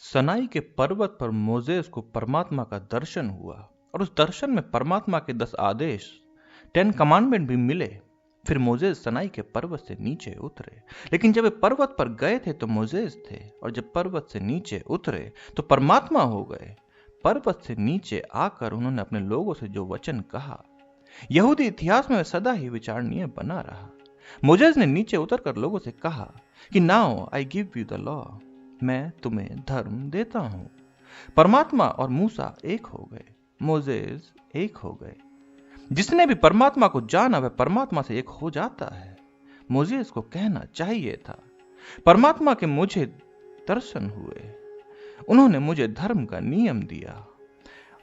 सनाई के पर्वत पर मोजेस को परमात्मा का दर्शन हुआ और उस दर्शन में परमात्मा के 10 आदेश 10 कमांडमेंट भी मिले। फिर मोजेस सनाई के पर्वत से नीचे उतरे, लेकिन जब वे पर्वत पर गए थे तो मोजेस थे, और जब पर्वत से नीचे उतरे तो परमात्मा हो गए। पर्वत से नीचे आकर उन्होंने अपने लोगों से जो वचन कहा, यहूदी इतिहास में सदा ही विचारणीय बना रहा। मोजेस ने नीचे उतरकर लोगों से कहा कि now I give you the law, मैं तुम्हें धर्म देता हूं। परमात्मा और मूसा एक हो गए, मोजेस एक हो गए। जिसने भी परमात्मा को जाना वह परमात्मा से एक हो जाता है। मोजेस को कहना चाहिए था, परमात्मा के मुझे दर्शन हुए, उन्होंने मुझे धर्म का नियम दिया,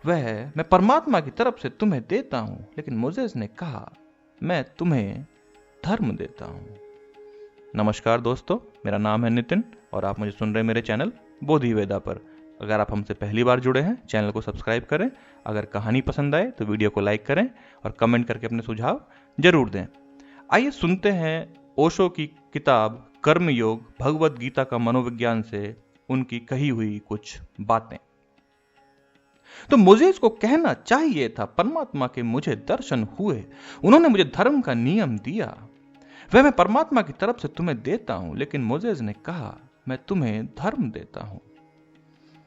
वह मैं परमात्मा की तरफ से तुम्हें देता हूं। लेकिन मोजेस ने कहा, मैं तुम्हें धर्म देता हूं। नमस्कार दोस्तों, मेरा नाम है नितिन और आप मुझे सुन रहे हैं मेरे चैनल बोधि वेदा पर। अगर आप हमसे पहली बार जुड़े हैं, चैनल को सब्सक्राइब करें। अगर कहानी पसंद आए तो वीडियो को लाइक करें और कमेंट करके अपने सुझाव जरूर दें। आइए सुनते हैं ओशो की किताब कर्म योग भगवद गीता का मनोविज्ञान से उनकी कही हुई कुछ बातें। तो मोजेस को कहना चाहिए था, परमात्मा के मुझे दर्शन हुए, उन्होंने मुझे धर्म का नियम दिया, वह मैं परमात्मा की तरफ से तुम्हें देता हूं। लेकिन मोजेस ने कहा, मैं तुम्हें धर्म देता हूं।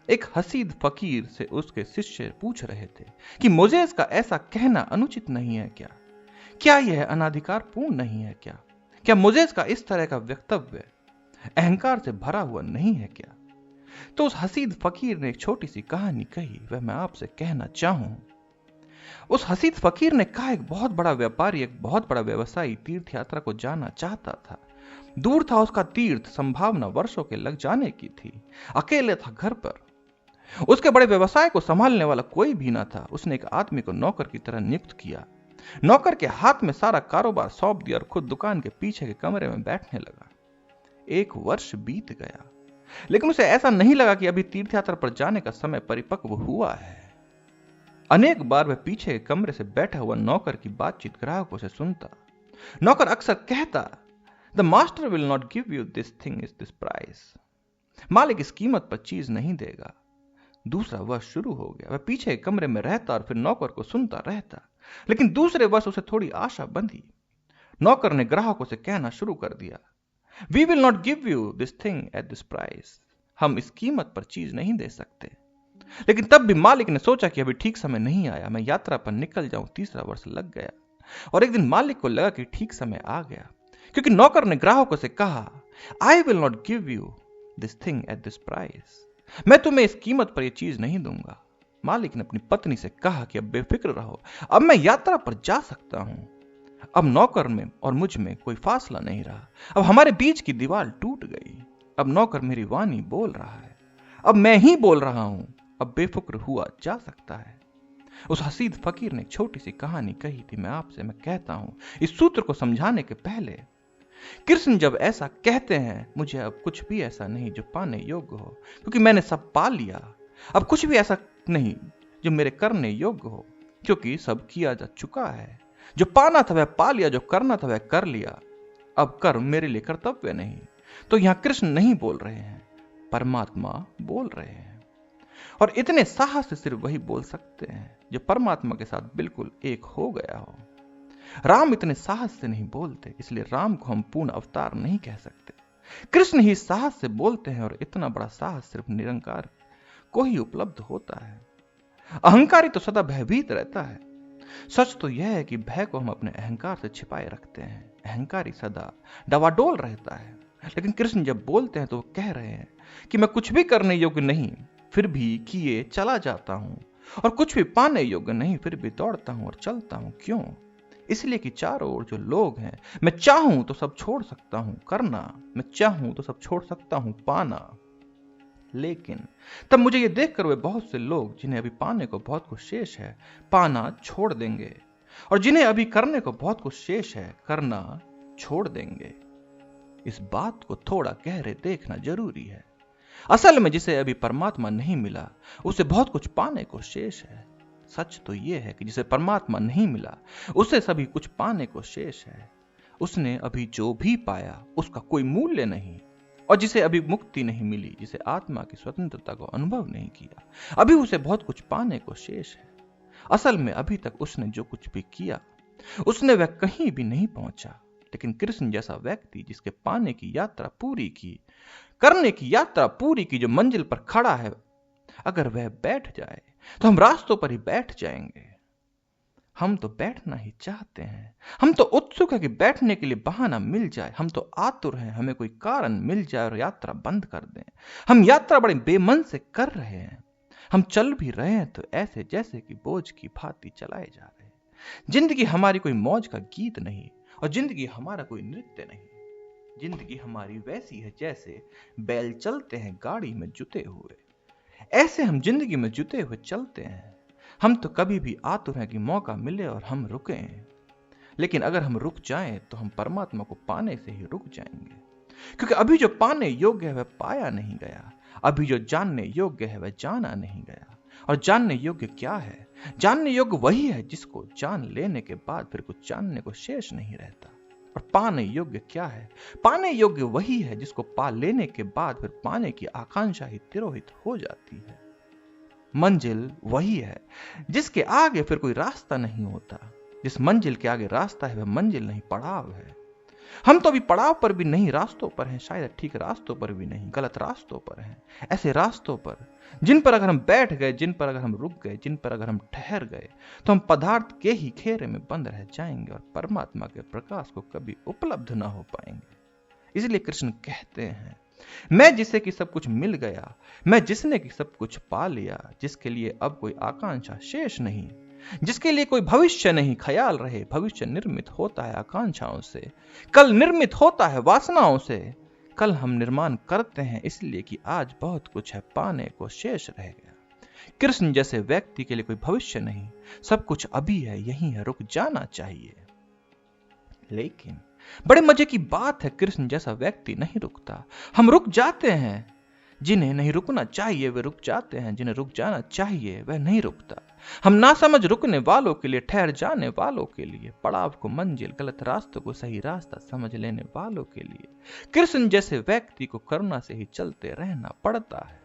एक हसीद फकीर से उसके शिष्य पूछ रहे थे कि मोजेस का ऐसा कहना अनुचित नहीं है क्या? क्या यह अनाधिकार पूर्ण नहीं है क्या? क्या मोजेस का इस तरह का वक्तव्य अहंकार से भरा हुआ नहीं है क्या? तो उस हसीद फकीर ने एक छोटी सी कहानी कही, वह मैं आपसे कहना चाहूं। उस हसीद फकीर ने कहा, एक बहुत बड़ा व्यापारी, एक बहुत बड़ा व्यवसायी तीर्थ यात्रा को जाना चाहता था। दूर था उसका तीर्थ, संभावना वर्षों के लग जाने की थी। अकेले था घर पर, उसके बड़े व्यवसाय को संभालने वाला कोई भी ना था। उसने एक आदमी को नौकर की तरह नियुक्त किया। नौकर के हाथ में सारा कारोबार सौंप दिया और खुद दुकान के पीछे के कमरे में बैठने लगा। 1 वर्ष बीत गया, लेकिन उसे ऐसा नहीं लगा कि अभी तीर्थ यात्रा पर जाने का समय परिपक्व हुआ है। अनेक बार वह पीछे के कमरे से बैठा हुआ नौकर की बातचीत ग्राहकों से सुनता। नौकर अक्सर कहता, the master will not give you this thing is this price, मालिक इस कीमत पर चीज नहीं देगा। दूसरा वर्ष शुरू हो गया, वह पीछे के कमरे में रहता और फिर नौकर को सुनता रहता। लेकिन दूसरे वर्ष उसे थोड़ी आशा बंधी। नौकर ने ग्राहकों से कहना शुरू कर दिया, we will not give you this thing at this price, हम इस कीमत पर चीज नहीं दे सकते। लेकिन तब भी मालिक ने सोचा कि अभी ठीक समय नहीं आया, मैं यात्रा पर निकल जाऊं। तीसरा वर्ष लग गया और एक दिन मालिक को लगा कि ठीक समय आ गया, क्योंकि नौकर ने ग्राहकों से कहा, I will not give you this thing at this price, मैं तुम्हें इस कीमत पर यह चीज नहीं दूंगा। मालिक ने अपनी पत्नी से कहा कि अब बेफिक्र रहो, अब मैं यात्रा पर जा सकता हूं। अब नौकर में और मुझ में कोई फासला नहीं रहा, अब हमारे बीच की दीवार टूट गई। अब नौकर मेरी वाणी बोल रहा है, अब मैं ही बोल रहा हूं, अब बेफिक्र हुआ जा सकता है। उस हसीद फकीर ने एक छोटी सी कहानी कही थी, मैं कहता हूं इस सूत्र को समझाने के पहले। कृष्ण जब ऐसा कहते हैं, मुझे अब कुछ भी ऐसा नहीं जो पाने योग्य हो, क्योंकि मैंने सब पा लिया। अब कुछ भी ऐसा नहीं जो मेरे करने योग्य हो, क्योंकि सब किया जा चुका है। जो पाना था वह पा लिया, जो करना था वह कर लिया। अब कर्म मेरे लिए कर्तव्य नहीं। तो यहां कृष्ण नहीं बोल रहे हैं, परमात्मा बोल रहे हैं। और इतने साहस से सिर्फ वही बोल सकते हैं जो परमात्मा के साथ बिल्कुल एक हो गया हो। राम इतने साहस से नहीं बोलते, इसलिए राम को हम पूर्ण अवतार नहीं कह सकते। कृष्ण ही साहस से बोलते हैं और इतना बड़ा साहस सिर्फ निरंकार को ही उपलब्ध होता है। अहंकारी तो सदा भयभीत रहता है। सच तो यह है कि भय को हम अपने अहंकार से छिपाए रखते हैं। अहंकारी सदा डवाडोल रहता है। लेकिन कृष्ण जब बोलते हैं तो वो कह रहे हैं कि मैं कुछ भी करने योग्य नहीं, फिर भी किए चला जाता हूं, और कुछ भी पाने योग्य नहीं, फिर भी दौड़ता हूं और चलता हूं। क्यों? इसलिए कि चारों ओर जो लोग हैं, मैं चाहूं तो सब छोड़ सकता हूं करना, मैं चाहूं तो सब छोड़ सकता हूं पाना। लेकिन तब मुझे यह देखकर वे बहुत से लोग जिन्हें अभी पाने को बहुत कुछ शेष है, पाना छोड़ देंगे, और जिन्हें अभी करने को बहुत कुछ शेष है, करना छोड़ देंगे। इस बात को थोड़ा गहरे देखना जरूरी है। असल में जिसे अभी परमात्मा नहीं मिला, उसे बहुत कुछ पाने को शेष है। सच तो यह है कि जिसे परमात्मा नहीं मिला, उसे सभी कुछ पाने को शेष है। उसने अभी जो भी पाया उसका कोई मूल्य नहीं। और जिसे अभी मुक्ति नहीं मिली, जिसे आत्मा की स्वतंत्रता को अनुभव नहीं किया, अभी उसे बहुत कुछ पाने को शेष है। असल में अभी तक उसने जो कुछ भी किया उसने वह कहीं भी नहीं पहुंचा। लेकिन कृष्ण जैसा व्यक्ति जिसके पाने की यात्रा पूरी की, करने की यात्रा पूरी की, जो मंजिल पर खड़ा है, अगर वह बैठ जाए तो हम रास्तों पर ही बैठ जाएंगे। हम तो बैठना ही चाहते हैं, हम तो उत्सुक है कि बैठने के लिए बहाना मिल जाए, हम तो आतुर हैं हमें कोई कारण मिल जाए और यात्रा बंद कर दें। हम यात्रा बड़े बेमन से कर रहे हैं, हम चल भी रहे हैं तो ऐसे जैसे कि बोझ की भांति चलाए जा रहे हैं। जिंदगी हमारी कोई मौज का गीत नहीं और जिंदगी हमारा कोई नृत्य नहीं। जिंदगी हमारी वैसी है जैसे बैल चलते हैं गाड़ी में जुते हुए, ऐसे हम जिंदगी में जुते हुए चलते हैं। हम तो कभी भी आतुर हैं कि मौका मिले और हम रुकें, लेकिन अगर हम रुक जाएं तो हम परमात्मा को पाने से ही रुक जाएंगे, क्योंकि अभी जो पाने योग्य है वह पाया नहीं गया, अभी जो जानने योग्य है वह जाना नहीं गया। और जानने योग्य क्या है? जानने योग्य वही है जिसको जान लेने के बाद फिर कुछ जानने को शेष नहीं रहता। और पाने योग्य क्या है? पाने योग्य वही है जिसको पा लेने के बाद फिर पाने की आकांक्षा ही तिरोहित हो जाती है। मंजिल वही है जिसके आगे फिर कोई रास्ता नहीं होता। जिस मंजिल के आगे रास्ता है वह मंजिल नहीं, पड़ाव है। हम तो अभी पड़ाव पर भी नहीं, रास्तों पर हैं, शायद ठीक रास्तों पर भी नहीं, गलत रास्तों पर हैं। ऐसे रास्तों पर जिन पर अगर हम बैठ गए, जिन पर अगर हम रुक गए, जिन पर अगर हम ठहर गए तो हम पदार्थ के ही घेरे में बंद रह जाएंगे और परमात्मा के प्रकाश को कभी उपलब्ध ना हो पाएंगे। इसलिए कृष्ण कहते हैं, मैं जिसे कि सब कुछ मिल गया, मैं जिसने कि सब कुछ पा लिया, जिसके लिए अब कोई आकांक्षा शेष नहीं, जिसके लिए कोई भविष्य नहीं। ख्याल रहे भविष्य निर्मित होता है आकांक्षाओं से, कल निर्मित होता है वासनाओं से। कल हम निर्माण करते हैं इसलिए कि आज बहुत कुछ है, पाने को शेष रह गया। कृष्ण जैसे व्यक्ति के लिए कोई भविष्य नहीं, सब कुछ अभी है, यही है, रुक जाना चाहिए। लेकिन बड़े मजे की बात है, कृष्ण जैसा व्यक्ति नहीं रुकता। हम रुक जाते हैं। जिन्हें नहीं रुकना चाहिए वे रुक जाते हैं, जिन्हें रुक जाना चाहिए वह नहीं रुकता। हम ना समझ रुकने वालों के लिए, ठहर जाने वालों के लिए, पड़ाव को मंजिल, गलत रास्तों को सही रास्ता समझ लेने वालों के लिए कृष्ण जैसे व्यक्ति को करुणा से ही चलते रहना पड़ता है।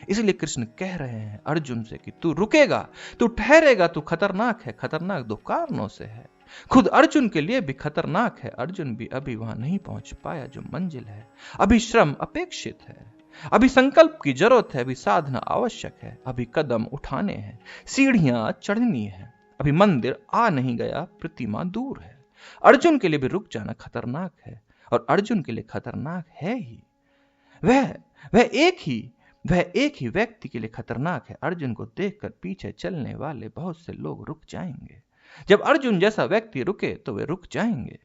इसलिए कृष्ण कह रहे हैं अर्जुन से कि तू रुकेगा, तू ठहरेगा, तू खतरनाक है। खतरनाक दो कारणों से है, खुद अर्जुन के लिए भी खतरनाक है। अर्जुन भी अभी वहां नहीं पहुंच पाया जो मंजिल है। अभी श्रम अपेक्षित है, अभी संकल्प की जरूरत है, अभी साधना आवश्यक है, अभी कदम उठाने हैं, सीढ़ियां चढ़नी है। अभी मंदिर आ नहीं गया, प्रतिमा दूर है। अर्जुन के लिए भी रुक जाना खतरनाक है और अर्जुन के लिए खतरनाक है ही। वह एक ही व्यक्ति के लिए खतरनाक है। अर्जुन को देखकर पीछे चलने वाले बहुत से लोग रुक जाएंगे। जब अर्जुन जैसा व्यक्ति रुके तो वे रुक जाएंगे।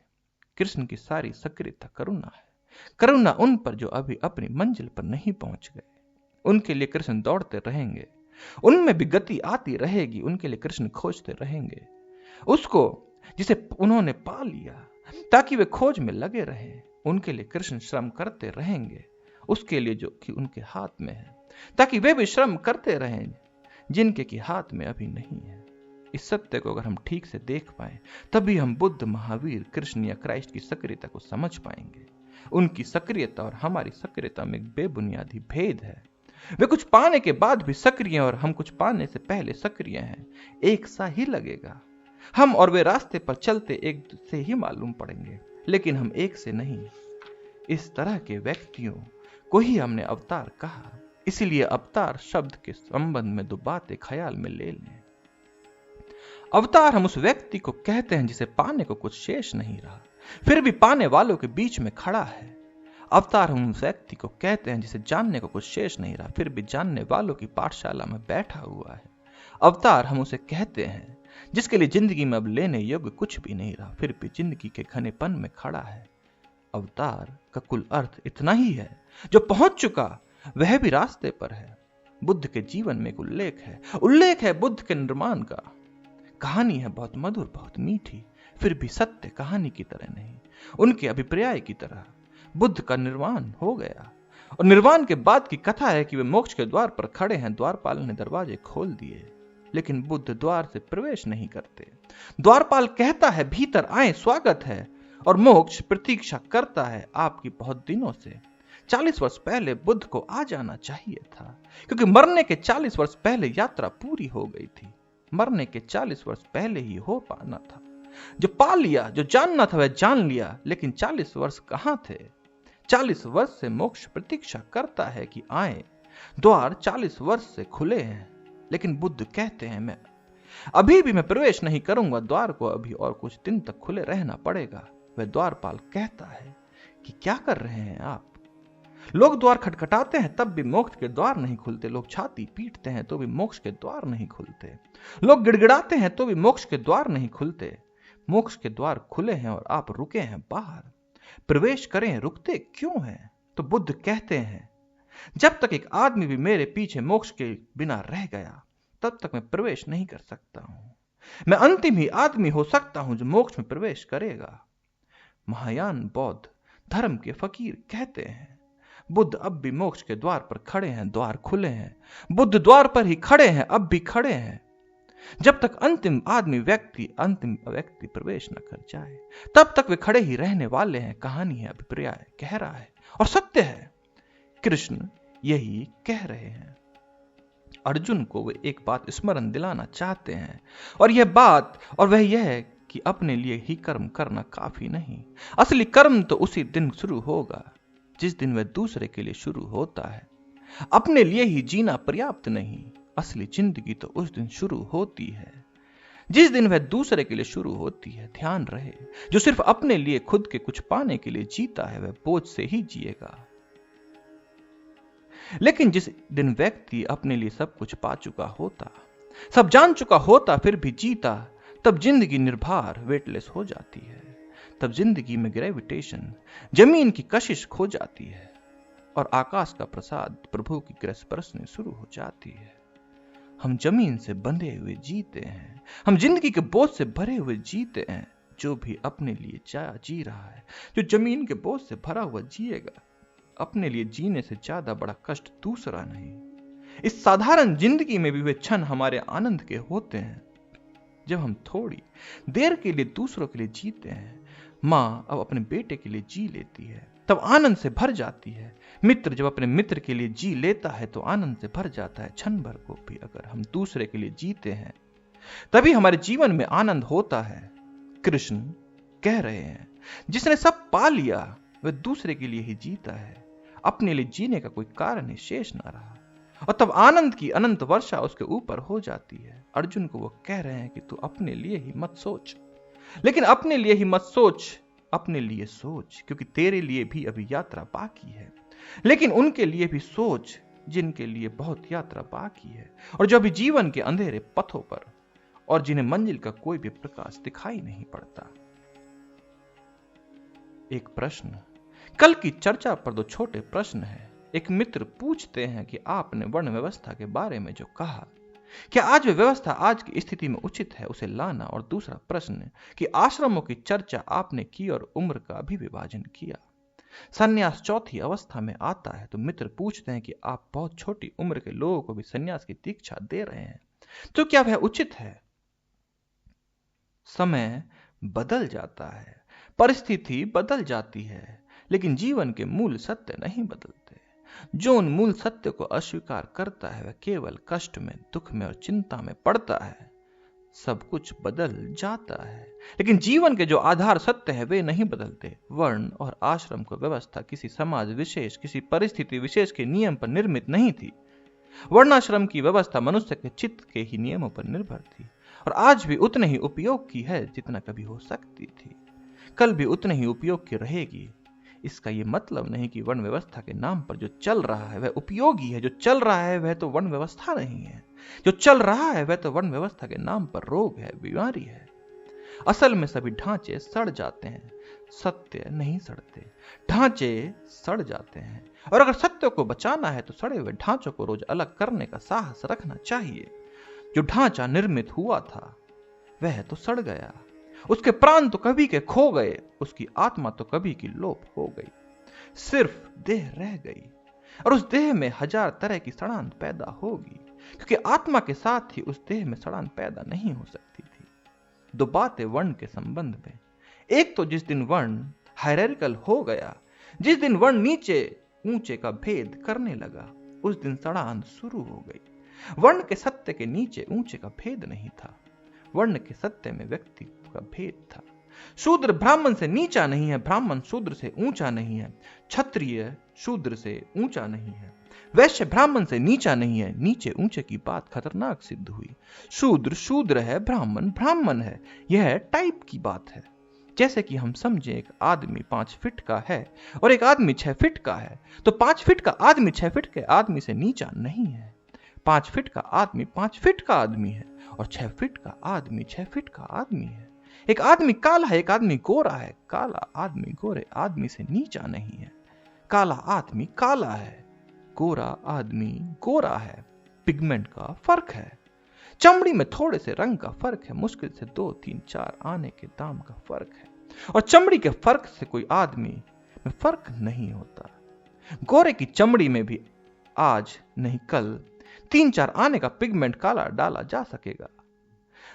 कृष्ण की सारी सक्रियता करुणा है, करुणा उन पर जो अभी अपनी मंजिल पर नहीं पहुंच गए। उनके लिए कृष्ण दौड़ते रहेंगे, उनमें भी गति आती रहेगी। उनके लिए कृष्ण खोजते रहेंगे उसको जिसे उन्होंने पा लिया, ताकि वे खोज में लगे रहें। उनके लिए कृष्ण श्रम करते रहेंगे, उसके लिए जो कि उनके हाथ में है, ताकि वे भी श्रम करते रहें जिनके की हाथ में अभी नहीं है। इस सत्य को अगर हम ठीक से देख पाए तभी हम बुद्ध, महावीर, कृष्ण या क्राइस्ट की सक्रियता को समझ पाएंगे। उनकी सक्रियता और हमारी सक्रियता में एक बेबुनियादी भेद है। वे कुछ पाने के बाद भी सक्रिय और हम कुछ पाने से पहले सक्रिय हैं। एक सा ही लगेगा, हम और वे रास्ते पर चलते एक से ही मालूम पड़ेंगे, लेकिन हम एक से नहीं। इस तरह के व्यक्तियों को ही हमने अवतार कहा। इसीलिए अवतार शब्द के संबंध में दो बातें ख्याल में ले लें। अवतार हम उस व्यक्ति को कहते हैं जिसे पाने को कुछ शेष नहीं रहा, फिर भी पाने वालों के बीच में खड़ा है। अवतार हम उस व्यक्ति को कहते हैं जिसे जानने को कुछ शेष नहीं रहा, फिर भी जानने वालों की पाठशाला में बैठा हुआ है। अवतार हम उसे कहते हैं जिसके लिए जिंदगी में अब लेने योग्य कुछ भी नहीं रहा, फिर भी जिंदगी के घनेपन में खड़ा है। अवतार का कुल अर्थ इतना ही है, जो पहुंच चुका वह भी रास्ते पर है। बुद्ध के जीवन में एक उल्लेख है बुद्ध के निर्माण का। कहानी है बहुत मधुर, बहुत मीठी, फिर भी सत्य कहानी की तरह नहीं, उनके अभिप्राय की तरह। बुद्ध का निर्वाण हो गया और निर्वाण के बाद की कथा है कि वे मोक्ष के द्वार पर खड़े हैं। द्वारपाल ने दरवाजे खोल दिए, लेकिन बुद्ध द्वार से प्रवेश नहीं करते। द्वारपाल कहता है भीतर आए, स्वागत है, और मोक्ष प्रतीक्षा करता है आपकी बहुत दिनों से। 40 वर्ष पहले बुद्ध को आ जाना चाहिए था, क्योंकि मरने के 40 वर्ष पहले यात्रा पूरी हो गई थी। मरने के 40 वर्ष पहले ही हो पाना था। जो पा लिया, जो जानना था वह जान लिया, लेकिन 40 वर्ष कहां थे? 40 वर्ष से मोक्ष प्रतीक्षा करता है कि आए। द्वार 40 वर्ष से खुले हैं, लेकिन बुद्ध कहते हैं मैं अभी भी मैं प्रवेश नहीं करूंगा, द्वार को अभी और कुछ दिन तक खुले रहना पड़ेगा। वह द्वारपाल कहता है कि क्या कर रहे हैं आप? लोग द्वार खटखटाते हैं तब भी मोक्ष के द्वार नहीं खुलते। लोग छाती पीटते हैं तो भी मोक्ष के द्वार नहीं खुलते। लोग गिड़गिड़ाते हैं तो भी मोक्ष के द्वार नहीं खुलते। मोक्ष के द्वार खुले हैं और आप रुके हैं बाहर। प्रवेश करें, रुकते क्यों हैं? तो बुद्ध कहते हैं जब तक एक आदमी भी मेरे पीछे मोक्ष के बिना रह गया तब तक मैं प्रवेश नहीं कर सकता हूं। मैं अंतिम ही आदमी हो सकता हूं जो मोक्ष में प्रवेश करेगा। महायान बौद्ध धर्म के फकीर कहते हैं बुद्ध अब भी मोक्ष के द्वार पर खड़े हैं, द्वार खुले हैं। बुद्ध द्वार पर ही खड़े हैं, अब भी खड़े हैं। जब तक अंतिम व्यक्ति प्रवेश न कर जाए तब तक वे खड़े ही रहने वाले हैं। कहानी है, अभिप्राय कह रहा है और सत्य है। कृष्ण यही कह रहे हैं। अर्जुन को वे एक बात स्मरण दिलाना चाहते हैं, और वह यह है कि अपने लिए ही कर्म करना काफी नहीं। असली कर्म तो उसी दिन शुरू होगा जिस दिन वह दूसरे के लिए शुरू होता है। अपने लिए ही जीना पर्याप्त नहीं। असली जिंदगी तो उस दिन शुरू होती है जिस दिन वह दूसरे के लिए शुरू होती है। ध्यान रहे, जो सिर्फ अपने लिए खुद के कुछ पाने के लिए जीता है वह बोझ से ही जिएगा। लेकिन जिस दिन व्यक्ति अपने लिए सब कुछ पा चुका होता, सब जान चुका होता, फिर भी जीता, तब जिंदगी निर्भर वेटलेस हो जाती है। तब जिंदगी में ग्रेविटेशन, जमीन की कशिश खो जाती है और आकाश का प्रसाद, प्रभु की कृपा बरसने शुरू हो जाती है। हम जमीन से बंधे हुए जीते हैं। हम जिंदगी के बोझ से भरे हुए जीते हैं। जो भी अपने लिए जी रहा है, जो जमीन के बोझ से भरा हुआ जिएगा, अपने लिए जीने से ज्यादा बड़ा कष्ट दूसरा नहीं। इस साधारण जिंदगी में भी वे क्षण हमारे आनंद के होते हैं जब हम थोड़ी देर के लिए दूसरों के लिए जीते हैं। माँ अब अपने बेटे के लिए जी लेती है तब आनंद से भर जाती है। मित्र जब अपने मित्र के लिए जी लेता है तो आनंद से भर जाता है। क्षण भर को भी अगर हम दूसरे के लिए जीते हैं तभी हमारे जीवन में आनंद होता है। कृष्ण कह रहे हैं जिसने सब पा लिया वह दूसरे के लिए ही जीता है। अपने लिए जीने का कोई कारण ही शेष ना रहा और तब आनंद की अनंत वर्षा उसके ऊपर हो जाती है। अर्जुन को वो कह रहे हैं कि तू अपने लिए ही मत सोच, लेकिन अपने लिए ही मत सोच, अपने लिए सोच, क्योंकि तेरे लिए भी अभी यात्रा बाकी है। लेकिन उनके लिए भी सोच जिनके लिए बहुत यात्रा बाकी है और जो अभी जीवन के अंधेरे पथों पर और जिन्हें मंजिल का कोई भी प्रकाश दिखाई नहीं पड़ता। एक प्रश्न, कल की चर्चा पर दो छोटे प्रश्न हैं। एक मित्र पूछते हैं कि आपने वर्ण व्यवस्था के बारे में जो कहा, क्या आज वे व्यवस्था आज की स्थिति में उचित है उसे लाना? और दूसरा प्रश्न कि आश्रमों की चर्चा आपने की और उम्र का भी विभाजन किया। सन्यास चौथी अवस्था में आता है तो मित्र पूछते हैं कि आप बहुत छोटी उम्र के लोगों को भी सन्यास की दीक्षा दे रहे हैं, तो क्या वह उचित है? समय बदल जाता है, परिस्थिति बदल जाती है, लेकिन जीवन के मूल सत्य नहीं बदलते। जो उन मूल सत्य को अस्वीकार करता है वह केवल कष्ट में, दुख में और चिंता में पड़ता है। सब कुछ बदल जाता है, लेकिन जीवन के जो आधार सत्य है वे नहीं बदलते। वर्ण और आश्रम को व्यवस्था किसी समाज विशेष, किसी परिस्थिति विशेष के नियम पर निर्मित नहीं थी। वर्णाश्रम की व्यवस्था मनुष्य के चित्त के ही नियमों पर निर्भर थी और आज भी उतने ही उपयोग की है जितना कभी हो सकती थी। कल भी उतने ही उपयोग की रहेगी। इसका यह मतलब नहीं कि वर्ण व्यवस्था के नाम पर जो चल रहा है वह उपयोगी है। जो चल रहा है वह तो वर्ण व्यवस्था नहीं है। जो चल रहा है वह तो वर्ण व्यवस्था के नाम पर रोग है, बीमारी है। असल में सभी ढांचे सड़ जाते हैं, सत्य नहीं सड़ते। ढांचे सड़ जाते हैं और अगर सत्य को बचाना है तो सड़े हुए ढांचों को रोज अलग करने का साहस रखना चाहिए। जो ढांचा निर्मित हुआ था वह तो सड़ गया, उसके प्राण तो कभी के खो गए, उसकी आत्मा तो कभी की लोप हो गई। सिर्फ देह रह गई और उस देह में हजार तरह की सड़ान पैदा होगी, क्योंकि आत्मा के साथ ही उस देह में सड़ान पैदा नहीं हो सकती थी। दो बातें वर्ण के संबंध में। एक तो जिस दिन वर्ण हायरार्किकल हो गया, जिस दिन वर्ण नीचे ऊंचे का भेद करने लगा। उस दिन सड़ांध शुरू हो गई। वर्ण के सत्य के नीचे ऊंचे का भेद नहीं था, वर्ण के सत्य में व्यक्तित्व का भेद था। शूद्र ब्राह्मण से नीचा नहीं है, ब्राह्मण शूद्र से ऊंचा नहीं है, क्षत्रिय शूद्र से ऊंचा नहीं है, वैश्य ब्राह्मण से नीचा नहीं है। नीचे ऊंचे की बात खतरनाक सिद्ध हुई। शूद्र शूद्र है, ब्राह्मण ब्राह्मण है, यह टाइप की बात है। जैसे कि हम समझे एक आदमी 5 फीट का है और एक आदमी 6 फीट का है, तो 5 फीट का आदमी 6 फीट के आदमी से नीचा नहीं है। 5 फीट का आदमी 5 फीट का आदमी है और 6 फीट का आदमी 6 फीट का आदमी है। एक आदमी काला है, एक आदमी गोरा है, काला आदमी गोरे आदमी से नीचा नहीं है। काला आदमी काला है, गोरा आदमी गोरा है। पिगमेंट का फर्क है, चमड़ी में थोड़े से रंग का फर्क है, मुश्किल से 2, 3, 4 आने के दाम का फर्क है। और चमड़ी के फर्क से कोई आदमी में फर्क नहीं होता। गोरे की चमड़ी में भी आज नहीं कल 3-4 आने का पिगमेंट काला डाला जा सकेगा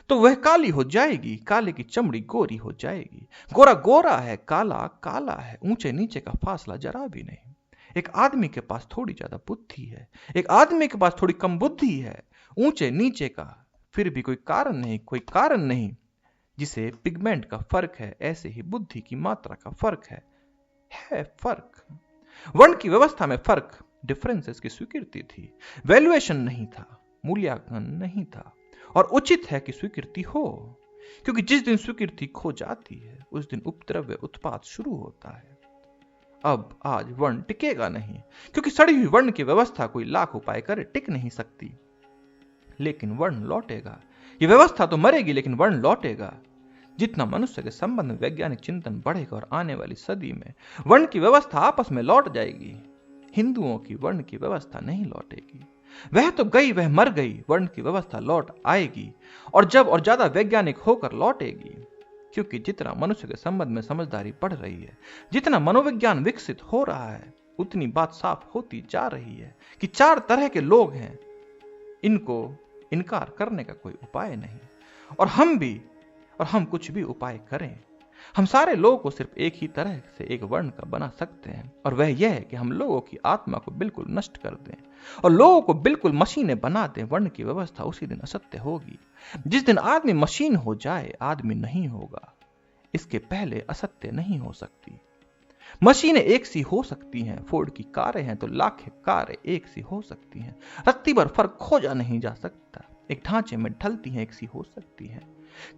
तो वह काली हो जाएगी, काले की चमड़ी गोरी हो जाएगी। गोरा गोरा है, काला काला है, ऊंचे नीचे का फासला जरा भी नहीं। एक आदमी के पास थोड़ी ज्यादा बुद्धि है, एक आदमी के पास थोड़ी कम बुद्धि है। ऊंचे नीचे का फिर भी कोई कारण नहीं, कोई कारण नहीं। जिसे पिगमेंट का फर्क है, ऐसे ही बुद्धि की मात्रा का फर्क है फर्क। वर्ण की व्यवस्था में फर्क डिफरेंसेस की स्वीकृति थी, वैल्यूएशन नहीं था, मूल्यांकन नहीं था। और उचित है कि स्वीकृति हो, क्योंकि जिस दिन स्वीकृति खो जाती है उस दिन उपद्रव्य उत्पाद शुरू होता है। अब आज वर्ण टिकेगा नहीं, क्योंकि सड़ी हुई वर्ण की व्यवस्था कोई लाख उपाय करे टिक नहीं सकती। लेकिन वर्ण लौटेगा। ये व्यवस्था तो मरेगी लेकिन वर्ण लौटेगा। जितना मनुष्य के संबंध में वैज्ञानिक चिंतन बढ़ेगा और आने वाली सदी में वर्ण की व्यवस्था आपस में लौट जाएगी। हिंदुओं की वर्ण की व्यवस्था नहीं लौटेगी, वह तो गई, वह मर गई। वर्ण की व्यवस्था लौट आएगी और जब और ज्यादा वैज्ञानिक होकर लौटेगी, क्योंकि जितना मनुष्य के संबंध में समझदारी बढ़ रही है, जितना मनोविज्ञान विकसित हो रहा है, उतनी बात साफ होती जा रही है कि 4 तरह के लोग हैं, इनको इनकार करने का कोई उपाय नहीं। और हम कुछ भी उपाय करें, हम सारे लोगों को सिर्फ एक ही तरह से एक वर्ण का बना सकते हैं, और वह यह है कि हम लोगों की आत्मा को बिल्कुल नष्ट कर दें और लोगों को बिल्कुल मशीनें बना दें। वर्ण की व्यवस्था उसी दिन असत्य होगी। जिस दिन आदमी मशीन हो जाए, आदमी नहीं होगा। इसके पहले असत्य नहीं हो सकती। मशीनें एक सी हो सकती हैं, फोर्ड की कारें हैं तो लाखें कारें एक सी हो सकती हैं। रत्ती भर फर्क खोजा नहीं जा सकता, एक ढांचे में ढलती हैं, एक सी हो सकती हैं।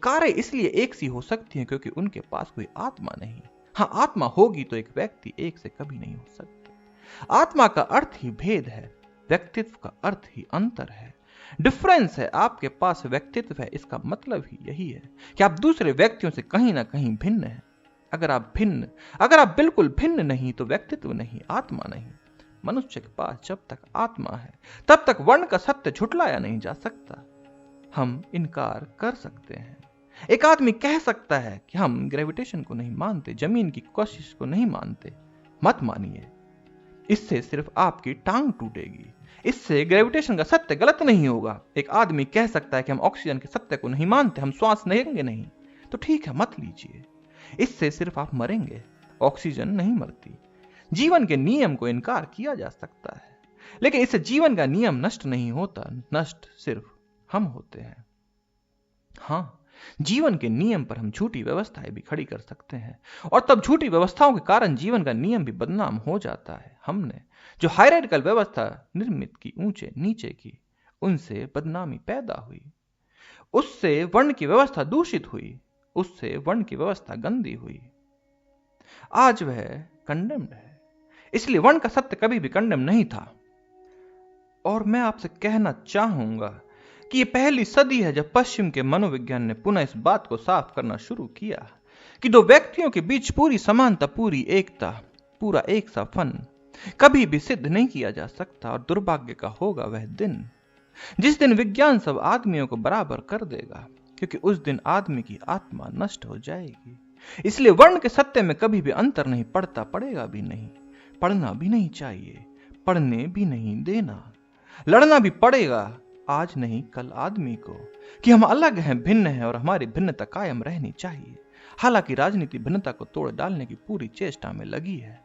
कारें इसलिए एक सी हो सकती हैं क्योंकि उनके पास कोई आत्मा नहीं। हाँ, आत्मा होगी तो एक व्यक्ति एक से कभी नहीं हो सकता। आत्मा का अर्थ ही भेद है, व्यक्तित्व का अर्थ ही अंतर है, डिफरेंस है। आपके पास व्यक्तित्व है, इसका मतलब ही यही है कि आप दूसरे व्यक्तियों से कहीं ना कहीं भिन्न हैं। अगर आप बिल्कुल भिन्न नहीं तो व्यक्तित्व नहीं, आत्मा नहीं। मनुष्य के पास जब तक आत्मा है तब तक वर्ण का सत्य झुठलाया नहीं जा सकता। हम इनकार कर सकते हैं। एक आदमी कह सकता है कि हम ग्रेविटेशन को नहीं मानते, जमीन की कोशिश को नहीं मानते। मत मानिए, इससे सिर्फ आपकी टांग टूटेगी। इससे ग्रेविटेशन का सत्य गलत नहीं होगा। एक आदमी कह सकता है कि हम ऑक्सीजन के सत्य को नहीं मानते, हम श्वास लेंगे नहीं, तो ठीक है, मत लीजिए। इससे सिर्फ आप मरेंगे, ऑक्सीजन नहीं मरती। जीवन के नियम को इनकार किया जा सकता है, लेकिन इससे जीवन का नियम नष्ट नहीं होता, नष्ट सिर्फ हम होते हैं। हाँ, जीवन के नियम पर हम झूठी व्यवस्थाएं भी खड़ी कर सकते हैं, और तब झूठी व्यवस्थाओं के कारण जीवन का नियम भी बदनाम हो जाता है। हमने जो हायरार्किकल व्यवस्था निर्मित की, ऊंचे नीचे की, उनसे बदनामी पैदा हुई, उससे वर्ण की व्यवस्था दूषित हुई, उससे वर्ण की व्यवस्था गंदी हुई। आज वह कंडेम्ड है, इसलिए वर्ण का सत्य कभी भी कंडेम नहीं था। और मैं आपसे कहना चाहूंगा कि यह पहली सदी है जब पश्चिम के मनोविज्ञान ने पुनः इस बात को साफ करना शुरू किया कि 2 व्यक्तियों के बीच पूरी समानता, पूरी एकता, पूरा एक सा फन कभी भी सिद्ध नहीं किया जा सकता। और दुर्भाग्य का होगा वह दिन जिस दिन विज्ञान सब आदमियों को बराबर कर देगा, क्योंकि उस दिन आदमी की आत्मा नष्ट हो जाएगी। इसलिए वर्ण के सत्य में कभी भी अंतर नहीं पड़ता, पड़ेगा भी नहीं, पढ़ना भी नहीं चाहिए, पढ़ने भी नहीं देना। लड़ना भी पड़ेगा आज नहीं कल आदमी को कि हम अलग हैं, भिन्न हैं, और हमारी भिन्नता कायम रहनी चाहिए। हालांकि राजनीति भिन्नता को तोड़ डालने की पूरी चेष्टा में लगी है।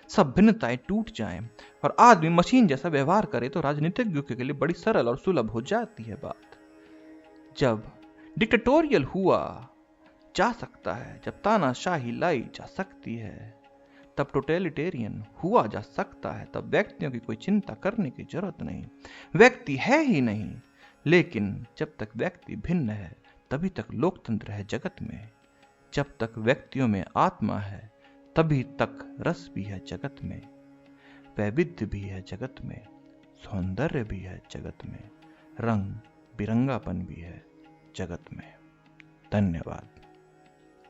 सब भिन्नताएं टूट जाएं और आदमी मशीन जैसा व्यवहार करे तो राजनीतिज्ञों के लिए बड़ी सरल और सुलभ हो जाती है बात। जब डिक्टेटोरियल हुआ जा सकता है, जब तानाशाही लाई जा सकती है, तब टोटलिटेरियन हुआ जा सकता है, तब व्यक्तियों की कोई चिंता करने की जरूरत नहीं, व्यक्ति है ही नहीं। लेकिन जब तक व्यक्ति भिन्न है तभी तक लोकतंत्र है जगत में, जब तक व्यक्तियों में आत्मा है तभी तक रस भी है जगत में, वैविध्य भी है जगत में, सौंदर्य भी है जगत में, रंग बिरंगापन भी है जगत में। धन्यवाद।